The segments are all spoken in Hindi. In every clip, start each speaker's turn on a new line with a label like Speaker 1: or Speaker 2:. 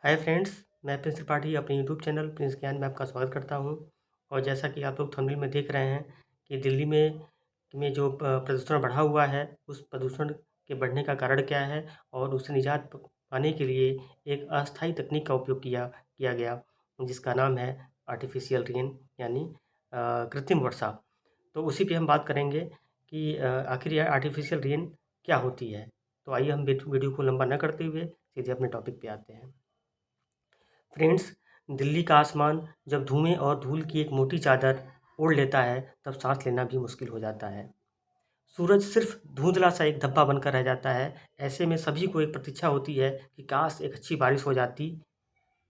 Speaker 1: हाय फ्रेंड्स, मैं प्रिंस त्रिपाठी अपने यूट्यूब चैनल प्रिंस ज्ञान में आपका स्वागत करता हूं। और जैसा कि आप लोग थंबनेल में देख रहे हैं कि दिल्ली में जो प्रदूषण बढ़ा हुआ है, उस प्रदूषण के बढ़ने का कारण क्या है और उससे निजात पाने के लिए एक अस्थायी तकनीक का उपयोग किया गया, जिसका नाम है आर्टिफिशियल रेन, यानी कृत्रिम वर्षा। तो उसी पे हम बात करेंगे कि आखिर यह आर्टिफिशियल रेन क्या होती है। तो आइए हम वीडियो को लंबा न करते हुए सीधे अपने टॉपिक पे आते हैं। फ्रेंड्स, दिल्ली का आसमान जब धुएं और धूल की एक मोटी चादर ओढ़ लेता है, तब सांस लेना भी मुश्किल हो जाता है। सूरज सिर्फ धुंधला सा एक धब्बा बनकर रह जाता है। ऐसे में सभी को एक प्रतीक्षा होती है कि काश एक अच्छी बारिश हो जाती,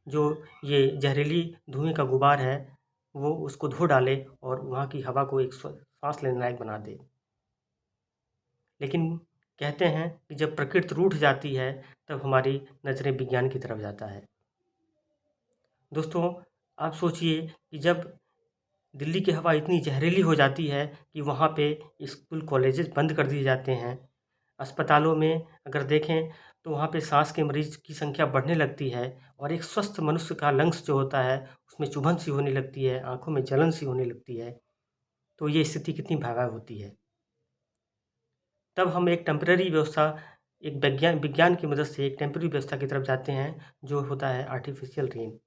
Speaker 1: जो ये जहरीली धुएं का गुबार है, वो उसको धो डाले और वहाँ की हवा को एक सांस लेने लायक बना दे। लेकिन कहते हैं कि जब प्रकृति रूठ जाती है, तब हमारी नज़रें विज्ञान की तरफ जाता है। दोस्तों, आप सोचिए कि जब दिल्ली की हवा इतनी जहरीली हो जाती है कि वहाँ पे स्कूल कॉलेजेस बंद कर दिए जाते हैं। अस्पतालों में अगर देखें तो वहाँ पे सांस के मरीज की संख्या बढ़ने लगती है और एक स्वस्थ मनुष्य का लंग्स जो होता है, उसमें चुभन सी होने लगती है, आँखों में जलन सी होने लगती है। तो ये स्थिति कितनी भयावह होती है। तब हम एक टेम्परेरी व्यवस्था, एक विज्ञान की मदद से एक टेम्परेरी व्यवस्था की तरफ जाते हैं, जो होता है आर्टिफिशियल रेन।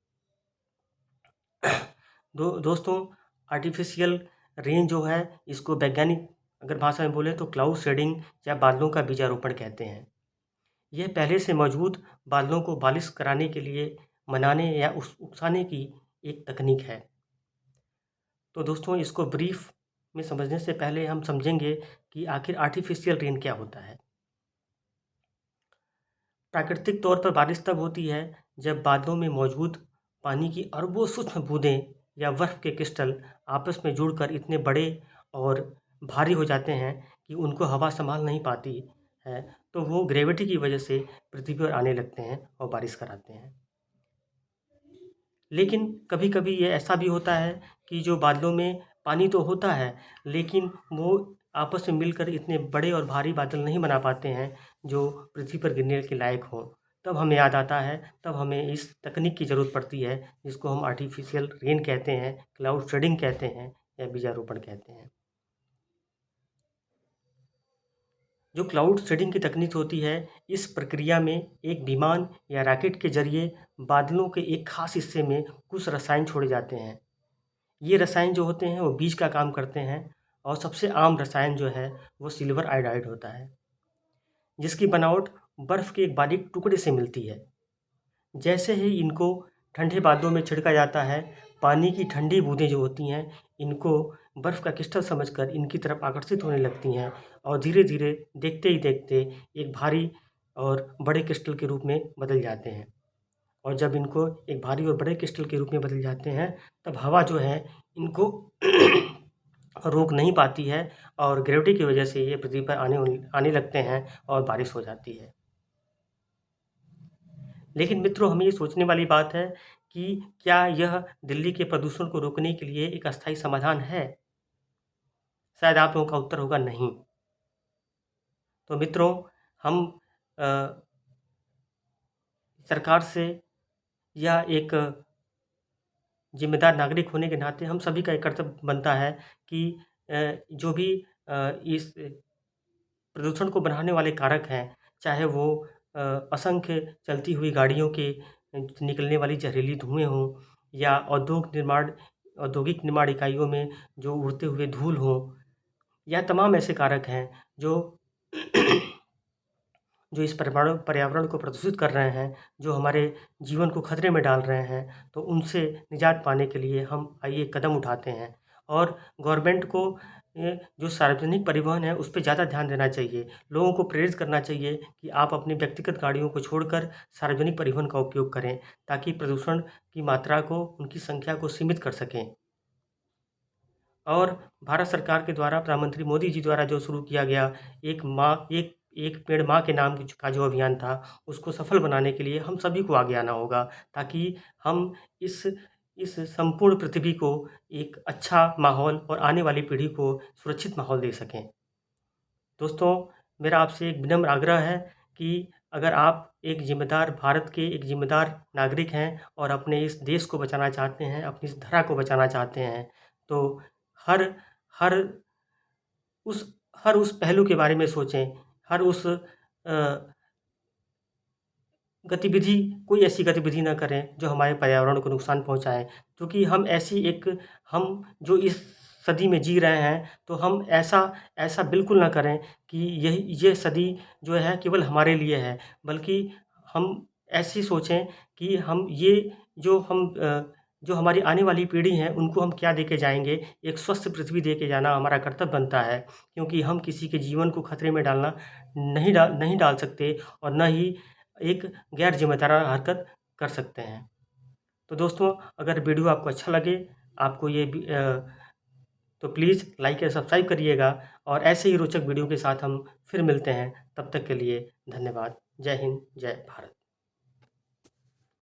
Speaker 1: दोस्तों, आर्टिफिशियल रेन जो है, इसको वैज्ञानिक अगर भाषा में बोलें तो क्लाउड शेडिंग या बादलों का बीजारोपण कहते हैं। यह पहले से मौजूद बादलों को बारिश कराने के लिए मनाने या उकसाने की एक तकनीक है। तो दोस्तों, इसको ब्रीफ में समझने से पहले हम समझेंगे कि आखिर आर्टिफिशियल रेन क्या होता है। प्राकृतिक तौर पर बारिश तब होती है जब बादलों में मौजूद पानी की अरबों सूक्ष्म बूंदें या बर्फ के क्रिस्टल आपस में जुड़कर इतने बड़े और भारी हो जाते हैं कि उनको हवा संभाल नहीं पाती है, तो वो ग्रेविटी की वजह से पृथ्वी पर आने लगते हैं और बारिश कराते हैं। लेकिन कभी-कभी ये ऐसा भी होता है कि जो बादलों में पानी तो होता है, लेकिन वो आपस में मिलकर इतने बड़े और भारी बादल नहीं बना पाते हैं, जो पृथ्वी पर गिरने के लायक हों। तब हमें याद आता है, तब हमें इस तकनीक की ज़रूरत पड़ती है, जिसको हम आर्टिफिशियल रेन कहते हैं, क्लाउड शेडिंग कहते हैं या बीजारोपण कहते हैं। जो क्लाउड सीडिंग की तकनीक होती है, इस प्रक्रिया में एक विमान या रॉकेट के ज़रिए बादलों के एक ख़ास हिस्से में कुछ रसायन छोड़े जाते हैं। ये रसायन जो होते हैं, वो बीज का काम करते हैं और सबसे आम रसायन जो है, वो सिल्वर आयोडाइड होता है, जिसकी बनावट बर्फ़ के एक बारीक टुकड़े से मिलती है। जैसे ही इनको ठंडे बादलों में छिड़का जाता है, पानी की ठंडी बूँदें जो होती हैं, इनको बर्फ़ का क्रिस्टल समझकर इनकी तरफ आकर्षित होने लगती हैं और धीरे-धीरे, देखते ही देखते एक भारी और बड़े क्रिस्टल के रूप में बदल जाते हैं। और जब इनको एक भारी और बड़े क्रिस्टल के रूप में बदल जाते हैं, तब हवा जो है, इनको रोक नहीं पाती है और ग्रेविटी की वजह से ये पृथ्वी पर आने लगते हैं और बारिश हो जाती है। लेकिन मित्रों, हमें ये सोचने वाली बात है कि क्या यह दिल्ली के प्रदूषण को रोकने के लिए एक अस्थायी समाधान है? शायद आप लोगों का उत्तर होगा नहीं। तो मित्रों, हम अ, सरकार से या एक ज़िम्मेदार नागरिक होने के नाते हम सभी का एक कर्तव्य बनता है कि जो भी इस प्रदूषण को बढ़ाने वाले कारक हैं, चाहे वो असंख्य चलती हुई गाड़ियों के निकलने वाली ज़हरीली धुएँ हों या औद्योगिक निर्माण इकाइयों में जो उड़ते हुए धूल हों, या तमाम ऐसे कारक हैं जो जो इस पर्यावरण को प्रदूषित कर रहे हैं, जो हमारे जीवन को खतरे में डाल रहे हैं, तो उनसे निजात पाने के लिए हम आइए कदम उठाते हैं। और गवर्नमेंट को जो सार्वजनिक परिवहन है, उस पे ज़्यादा ध्यान देना चाहिए। लोगों को प्रेरित करना चाहिए कि आप अपनी व्यक्तिगत गाड़ियों को छोड़कर सार्वजनिक परिवहन का उपयोग करें, ताकि प्रदूषण की मात्रा को, उनकी संख्या को सीमित कर सकें। और भारत सरकार के द्वारा, प्रधानमंत्री मोदी जी द्वारा जो शुरू किया गया एक एक पेड़ माँ के नाम का जो अभियान था, उसको सफल बनाने के लिए हम सभी को आगे आना होगा, ताकि हम इस इस संपूर्ण पृथ्वी को एक अच्छा माहौल और आने वाली पीढ़ी को सुरक्षित माहौल दे सकें। दोस्तों, मेरा आपसे एक विनम्र आग्रह है कि अगर आप एक ज़िम्मेदार भारत के एक ज़िम्मेदार नागरिक हैं और अपने इस देश को बचाना चाहते हैं, अपनी इस धरा को बचाना चाहते हैं, तो हर हर उस हर उस पहलू के बारे में सोचें, हर उस गतिविधि कोई ऐसी गतिविधि ना करें जो हमारे पर्यावरण को नुकसान पहुँचाए। क्योंकि हम जो इस सदी में जी रहे हैं, तो हम ऐसा बिल्कुल ना करें कि ये सदी जो है केवल हमारे लिए है, बल्कि हम ऐसी सोचें कि जो हमारी आने वाली पीढ़ी है, उनको हम क्या दे के जाएँगे, एक स्वस्थ पृथ्वी दे के जाना हमारा कर्तव्य बनता है। क्योंकि हम किसी के जीवन को खतरे में डालना नहीं डाल सकते और ना ही एक गैर ज़िम्मेदाराना हरकत कर सकते हैं। तो दोस्तों, अगर वीडियो आपको अच्छा लगे, आपको तो प्लीज़ लाइक या सब्सक्राइब करिएगा और ऐसे ही रोचक वीडियो के साथ हम फिर मिलते हैं। तब तक के लिए धन्यवाद। जय हिंद, जय भारत।